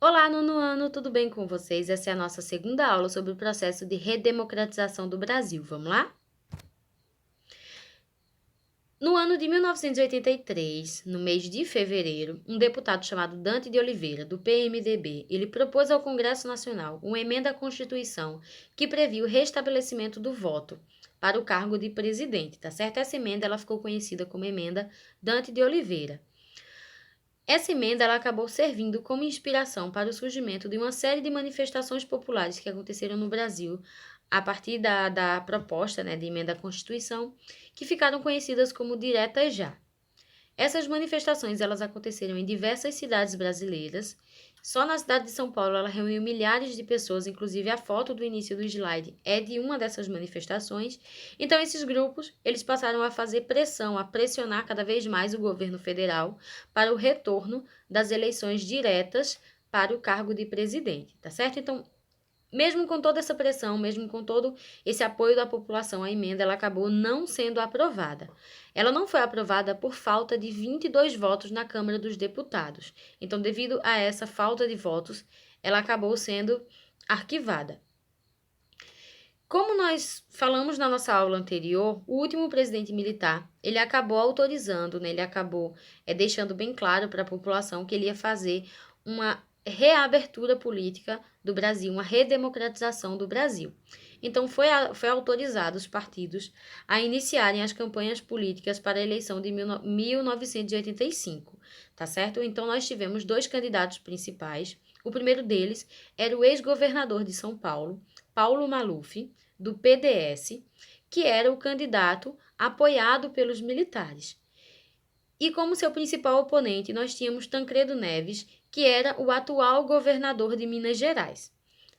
Olá, nono ano, tudo bem com vocês? Essa é a nossa segunda aula sobre o processo de redemocratização do Brasil. Vamos lá? No ano de 1983, no mês de fevereiro, um deputado chamado Dante de Oliveira, do PMDB, ele propôs ao Congresso Nacional uma emenda à Constituição que previa o restabelecimento do voto para o cargo de presidente, tá certo? Essa emenda ela ficou conhecida como Emenda Dante de Oliveira. Essa emenda ela acabou servindo como inspiração para o surgimento de uma série de manifestações populares que aconteceram no Brasil a partir da proposta, de emenda à Constituição, que ficaram conhecidas como Diretas Já. Essas manifestações elas aconteceram em diversas cidades brasileiras. Só na cidade de São Paulo ela reuniu milhares de pessoas, inclusive a foto do início do slide é de uma dessas manifestações. Então esses grupos, eles passaram a fazer pressão, a pressionar cada vez mais o governo federal para o retorno das eleições diretas para o cargo de presidente, tá certo? Então, mesmo com toda essa pressão, mesmo com todo esse apoio da população à emenda, ela acabou não sendo aprovada. Ela não foi aprovada por falta de 22 votos na Câmara dos Deputados. Então, devido a essa falta de votos, ela acabou sendo arquivada. Como nós falamos na nossa aula anterior, o último presidente militar, ele acabou autorizando, ele acabou deixando bem claro para a população que ele ia fazer uma reabertura política do Brasil, uma redemocratização do Brasil. Então, foi autorizado os partidos a iniciarem as campanhas políticas para a eleição de 1985, tá certo? Então, nós tivemos dois candidatos principais. O primeiro deles era o ex-governador de São Paulo, Paulo Maluf, do PDS, que era o candidato apoiado pelos militares. E como seu principal oponente, nós tínhamos Tancredo Neves, que era o atual governador de Minas Gerais.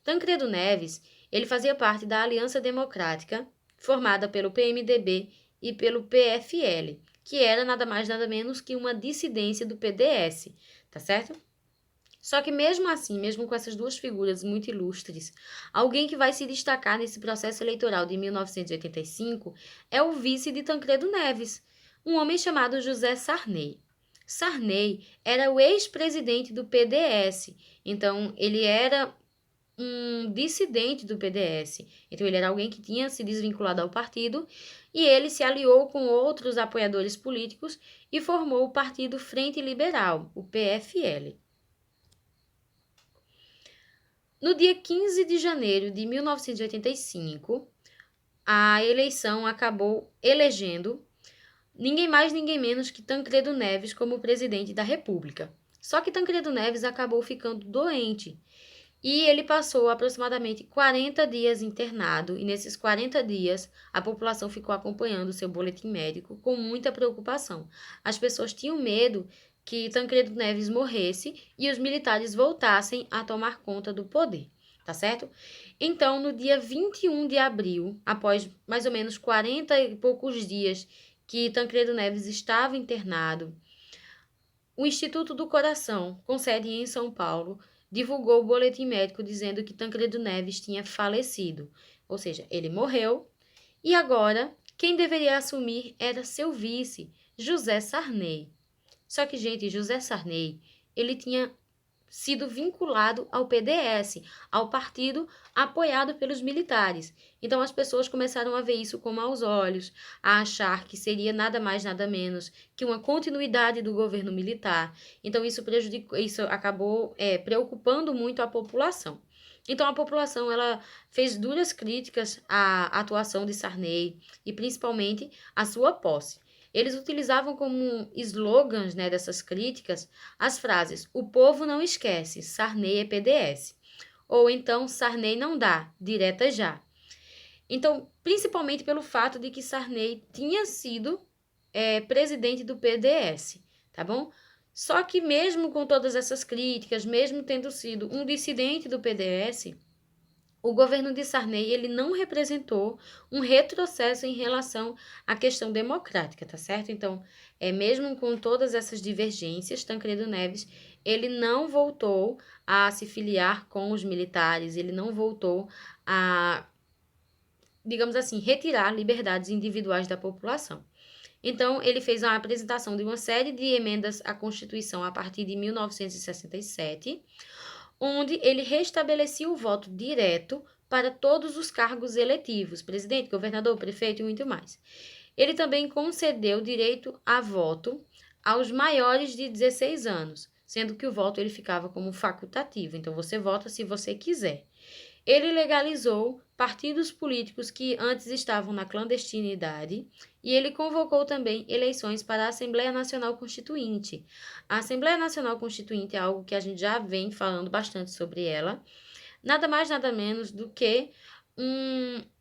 Tancredo Neves, ele fazia parte da Aliança Democrática, formada pelo PMDB e pelo PFL, que era nada mais nada menos que uma dissidência do PDS, tá certo? Só que mesmo assim, mesmo com essas duas figuras muito ilustres, alguém que vai se destacar nesse processo eleitoral de 1985 é o vice de Tancredo Neves, um homem chamado José Sarney. Sarney era o ex-presidente do PDS, então ele era um dissidente do PDS. Então ele era alguém que tinha se desvinculado ao partido e ele se aliou com outros apoiadores políticos e formou o Partido Frente Liberal, o PFL. No dia 15 de janeiro de 1985, a eleição acabou elegendo ninguém mais, ninguém menos que Tancredo Neves como presidente da República. Só que Tancredo Neves acabou ficando doente e ele passou aproximadamente 40 dias internado, e nesses 40 dias a população ficou acompanhando o seu boletim médico com muita preocupação. As pessoas tinham medo que Tancredo Neves morresse e os militares voltassem a tomar conta do poder, tá certo? Então, no dia 21 de abril, após mais ou menos 40 e poucos dias que Tancredo Neves estava internado, o Instituto do Coração, com sede em São Paulo, divulgou o boletim médico dizendo que Tancredo Neves tinha falecido, ou seja, ele morreu, e agora quem deveria assumir era seu vice, José Sarney. Só que, gente, José Sarney, ele tinha sido vinculado ao PDS, ao partido apoiado pelos militares. Então as pessoas começaram a ver isso com maus olhos, a achar que seria nada mais, nada menos que uma continuidade do governo militar. Então isso acabou preocupando muito a população. Então a população ela fez duras críticas à atuação de Sarney e principalmente à sua posse. Eles utilizavam como slogans, dessas críticas as frases: o povo não esquece, Sarney é PDS. Ou então, Sarney não dá, direta já. Então, principalmente pelo fato de que Sarney tinha sido presidente do PDS, tá bom? Só que mesmo com todas essas críticas, mesmo tendo sido um dissidente do PDS, o governo de Sarney ele não representou um retrocesso em relação à questão democrática, tá certo? Então, mesmo com todas essas divergências, Tancredo Neves ele não voltou a se filiar com os militares, ele não voltou a, digamos assim, retirar liberdades individuais da população. Então, ele fez a apresentação de uma série de emendas à Constituição a partir de 1967, onde ele restabelecia o voto direto para todos os cargos eletivos, presidente, governador, prefeito e muito mais. Ele também concedeu direito a voto aos maiores de 16 anos, sendo que o voto ele ficava como facultativo, então você vota se você quiser. Ele legalizou partidos políticos que antes estavam na clandestinidade e ele convocou também eleições para a Assembleia Nacional Constituinte. A Assembleia Nacional Constituinte é algo que a gente já vem falando bastante sobre ela. Nada mais, nada menos do que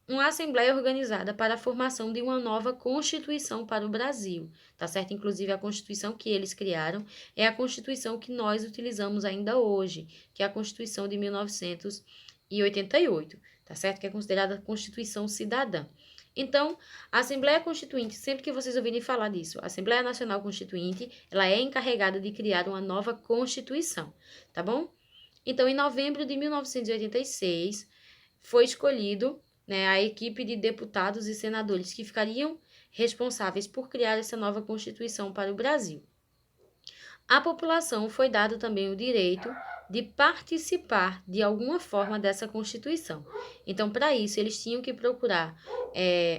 uma assembleia organizada para a formação de uma nova Constituição para o Brasil, tá certo? Inclusive, a Constituição que eles criaram é a Constituição que nós utilizamos ainda hoje, que é a Constituição de 1988, tá certo? Que é considerada Constituição Cidadã. Então, a Assembleia Constituinte, sempre que vocês ouvirem falar disso, a Assembleia Nacional Constituinte, ela é encarregada de criar uma nova Constituição, tá bom? Então, em novembro de 1986, foi escolhido, né, a equipe de deputados e senadores que ficariam responsáveis por criar essa nova Constituição para o Brasil. À população foi dado também o direito de participar de alguma forma dessa Constituição. Então, para isso, eles tinham que procurar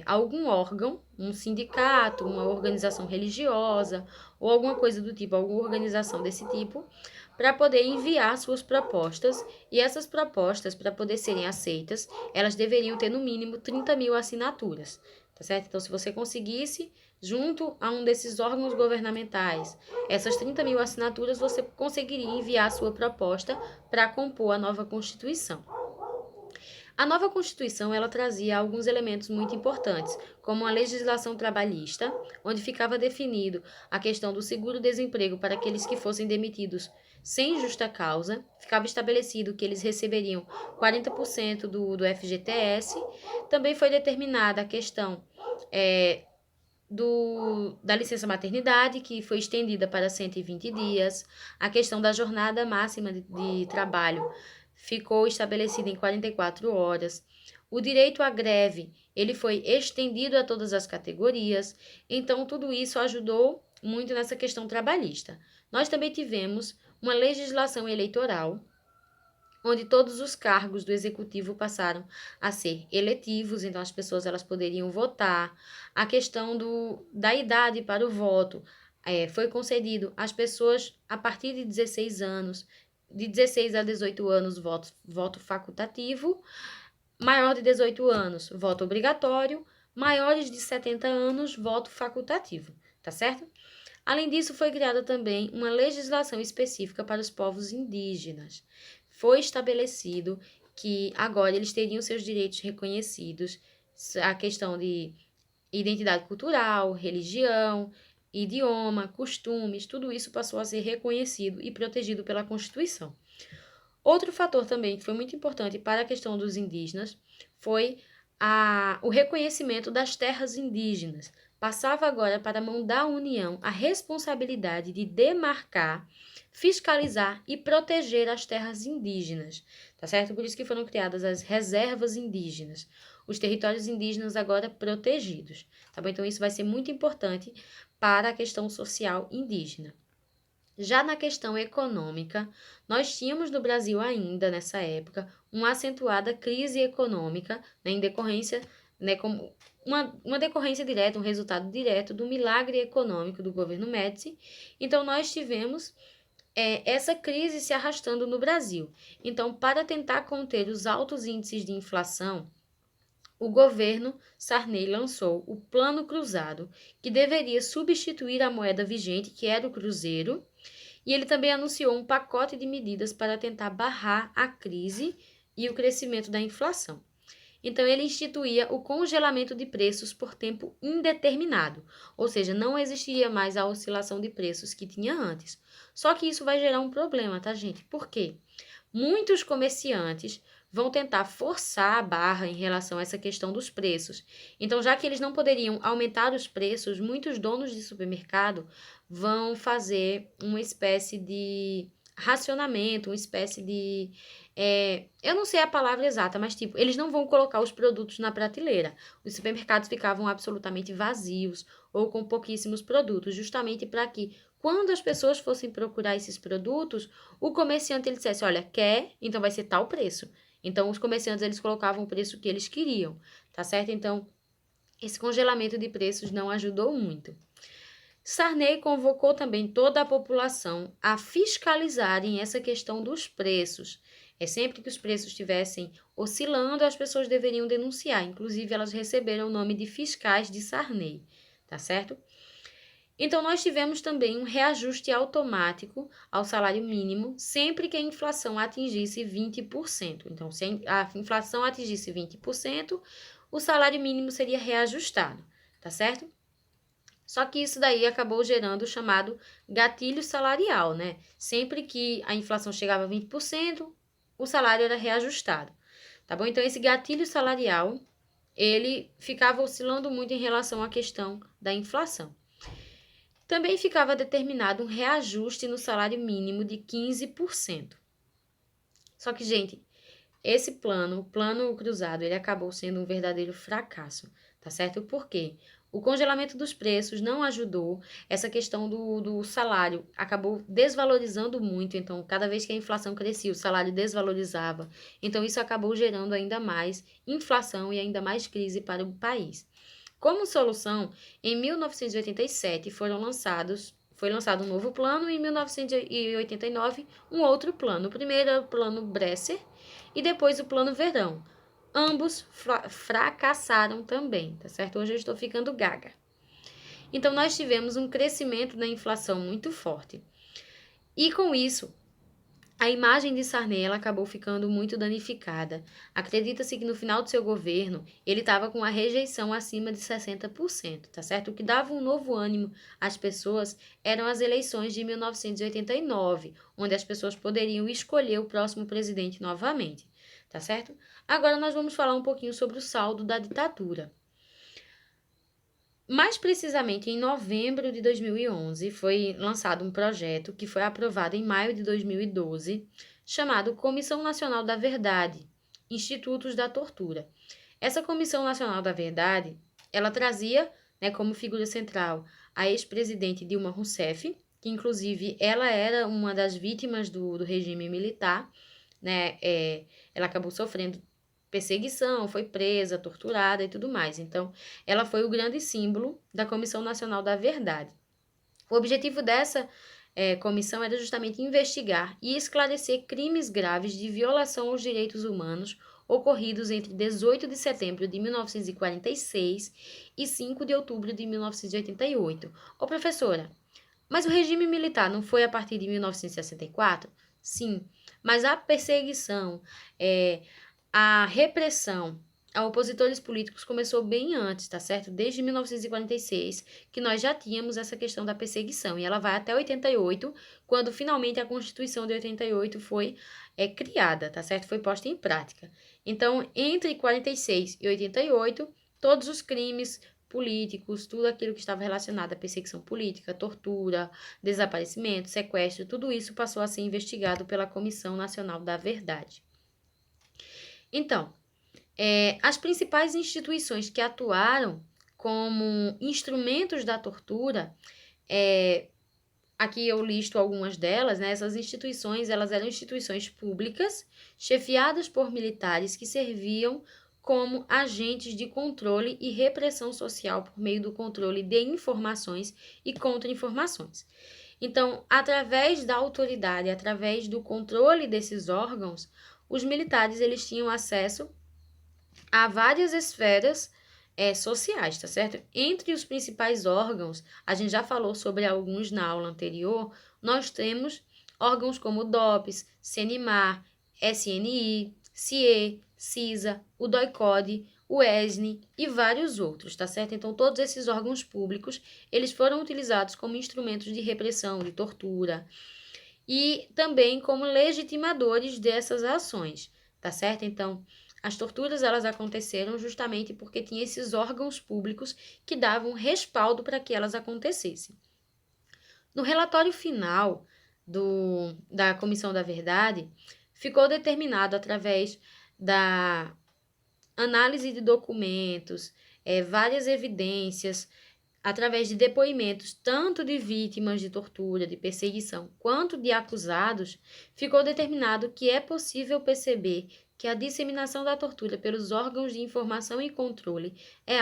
algum órgão, um sindicato, uma organização religiosa ou alguma coisa do tipo, alguma organização desse tipo, para poder enviar suas propostas, e essas propostas, para poder serem aceitas, elas deveriam ter no mínimo 30 mil assinaturas, tá certo? Então, se você conseguisse, junto a um desses órgãos governamentais, essas 30 mil assinaturas, você conseguiria enviar a sua proposta para compor a nova Constituição. A nova Constituição, ela trazia alguns elementos muito importantes, como a legislação trabalhista, onde ficava definido a questão do seguro-desemprego para aqueles que fossem demitidos sem justa causa, ficava estabelecido que eles receberiam 40% do FGTS, também foi determinada a questão da licença maternidade, que foi estendida para 120 dias, a questão da jornada máxima de trabalho ficou estabelecida em 44 horas, o direito à greve, ele foi estendido a todas as categorias, então tudo isso ajudou muito nessa questão trabalhista. Nós também tivemos uma legislação eleitoral, onde todos os cargos do executivo passaram a ser eletivos, então as pessoas elas poderiam votar. A questão da idade para o voto foi concedido às pessoas a partir de 16 anos, de 16 a 18 anos, voto facultativo, maior de 18 anos, voto obrigatório, maiores de 70 anos, voto facultativo, tá certo? Além disso, foi criada também uma legislação específica para os povos indígenas. Foi estabelecido que agora eles teriam seus direitos reconhecidos, a questão de identidade cultural, religião, idioma, costumes, tudo isso passou a ser reconhecido e protegido pela Constituição. Outro fator também que foi muito importante para a questão dos indígenas foi o reconhecimento das terras indígenas. Passava agora para a mão da União a responsabilidade de demarcar, fiscalizar e proteger as terras indígenas, tá certo? Por isso que foram criadas as reservas indígenas, os territórios indígenas agora protegidos, tá bom? Então isso vai ser muito importante para a questão social indígena. Já na questão econômica, nós tínhamos no Brasil ainda, nessa época, uma acentuada crise econômica, né, em decorrência, né, como uma decorrência direta, um resultado direto do milagre econômico do governo Médici. Então, nós tivemos essa crise se arrastando no Brasil. Então, para tentar conter os altos índices de inflação, o governo Sarney lançou o Plano Cruzado, que deveria substituir a moeda vigente, que era o cruzeiro, e ele também anunciou um pacote de medidas para tentar barrar a crise e o crescimento da inflação. Então, ele instituía o congelamento de preços por tempo indeterminado, ou seja, não existiria mais a oscilação de preços que tinha antes. Só que isso vai gerar um problema, tá, gente? Por quê? Muitos comerciantes vão tentar forçar a barra em relação a essa questão dos preços. Então, já que eles não poderiam aumentar os preços, muitos donos de supermercado vão fazer uma espécie de racionamento, uma espécie de... eu não sei a palavra exata, mas tipo, eles não vão colocar os produtos na prateleira. Os supermercados ficavam absolutamente vazios ou com pouquíssimos produtos, justamente para que quando as pessoas fossem procurar esses produtos, o comerciante ele dissesse, olha, quer, então vai ser tal preço. Então, os comerciantes eles colocavam o preço que eles queriam, tá certo? Então, esse congelamento de preços não ajudou muito. Sarney convocou também toda a população a fiscalizarem essa questão dos preços. É sempre que os preços estivessem oscilando, as pessoas deveriam denunciar. Inclusive, elas receberam o nome de fiscais de Sarney, tá certo? Então, nós tivemos também um reajuste automático ao salário mínimo sempre que a inflação atingisse 20%. Então, se a inflação atingisse 20%, o salário mínimo seria reajustado, tá certo? Só que isso daí acabou gerando o chamado gatilho salarial, né? Sempre que a inflação chegava a 20%, o salário era reajustado, tá bom? Então, esse gatilho salarial, ele ficava oscilando muito em relação à questão da inflação. Também ficava determinado um reajuste no salário mínimo de 15%. Só que, gente, esse plano, o plano cruzado, ele acabou sendo um verdadeiro fracasso, tá certo? Por quê? O congelamento dos preços não ajudou, essa questão do salário acabou desvalorizando muito, então cada vez que a inflação crescia, o salário desvalorizava. Então isso acabou gerando ainda mais inflação e ainda mais crise para o país. Como solução, em 1987 foi lançado um novo plano e em 1989 um outro plano. O primeiro era o plano Bresser e depois o plano Verão. Ambos fracassaram também, tá certo? Hoje eu estou ficando gaga. Então, nós tivemos um crescimento da inflação muito forte. E com isso, a imagem de Sarney ela acabou ficando muito danificada. Acredita-se que no final do seu governo ele estava com a rejeição acima de 60%, tá certo? O que dava um novo ânimo às pessoas eram as eleições de 1989, onde as pessoas poderiam escolher o próximo presidente novamente, tá certo? Agora nós vamos falar um pouquinho sobre o saldo da ditadura. Mais precisamente, em novembro de 2011, foi lançado um projeto que foi aprovado em maio de 2012, chamado Comissão Nacional da Verdade, Institutos da Tortura. Essa Comissão Nacional da Verdade, ela trazia, né, como figura central a ex-presidente Dilma Rousseff, que inclusive ela era uma das vítimas do regime militar, né, ela acabou sofrendo perseguição, foi presa, torturada e tudo mais. Então, ela foi o grande símbolo da Comissão Nacional da Verdade. O objetivo dessa comissão era justamente investigar e esclarecer crimes graves de violação aos direitos humanos ocorridos entre 18 de setembro de 1946 e 5 de outubro de 1988. Ô, professora, mas o regime militar não foi a partir de 1964? Sim, mas a perseguição, a repressão a opositores políticos começou bem antes, tá certo? Desde 1946, que nós já tínhamos essa questão da perseguição, e ela vai até 88, quando finalmente a Constituição de 88 foi criada, tá certo? Foi posta em prática. Então, entre 46 e 88, todos os crimes políticos, tudo aquilo que estava relacionado à perseguição política, tortura, desaparecimento, sequestro, tudo isso passou a ser investigado pela Comissão Nacional da Verdade. Então, as principais instituições que atuaram como instrumentos da tortura, aqui eu listo algumas delas, né? Essas instituições, elas eram instituições públicas, chefiadas por militares que serviam como agentes de controle e repressão social por meio do controle de informações e contra-informações. Então, através da autoridade, através do controle desses órgãos, os militares eles tinham acesso a várias esferas sociais, tá certo? Entre os principais órgãos, a gente já falou sobre alguns na aula anterior, nós temos órgãos como o DOPS, CNMAR, SNI, CIE, CISA, o DOI-CODE, o ESNE e vários outros, tá certo? Então, todos esses órgãos públicos, eles foram utilizados como instrumentos de repressão, de tortura e também como legitimadores dessas ações, tá certo? Então, as torturas elas aconteceram justamente porque tinha esses órgãos públicos que davam respaldo para que elas acontecessem. No relatório final da Comissão da Verdade, ficou determinado através da análise de documentos, várias evidências, através de depoimentos tanto de vítimas de tortura, de perseguição, quanto de acusados, ficou determinado que é possível perceber que a disseminação da tortura pelos órgãos de informação e controle é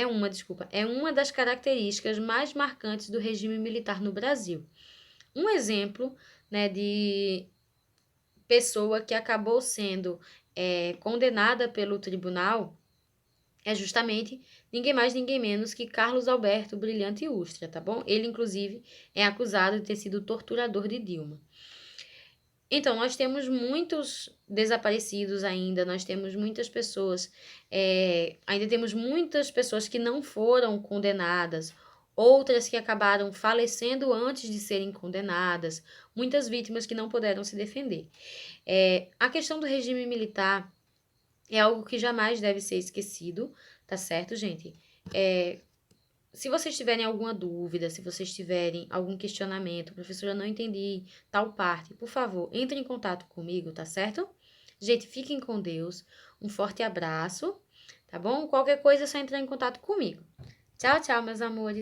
uma das características mais marcantes do regime militar no Brasil. Um exemplo, né, de pessoa que acabou sendo condenada pelo tribunal é justamente ninguém mais, ninguém menos que Carlos Alberto Brilhante Ustra, tá bom? Ele, inclusive, é acusado de ter sido torturador de Dilma. Então, nós temos muitos desaparecidos ainda, nós temos muitas pessoas, ainda temos muitas pessoas que não foram condenadas, outras que acabaram falecendo antes de serem condenadas, muitas vítimas que não puderam se defender. A questão do regime militar é algo que jamais deve ser esquecido, tá certo, gente? Se vocês tiverem alguma dúvida, se vocês tiverem algum questionamento, professora, eu não entendi tal parte, por favor, entre em contato comigo, tá certo? Gente, fiquem com Deus. Um forte abraço, tá bom? Qualquer coisa é só entrar em contato comigo. Tchau, tchau, meus amores.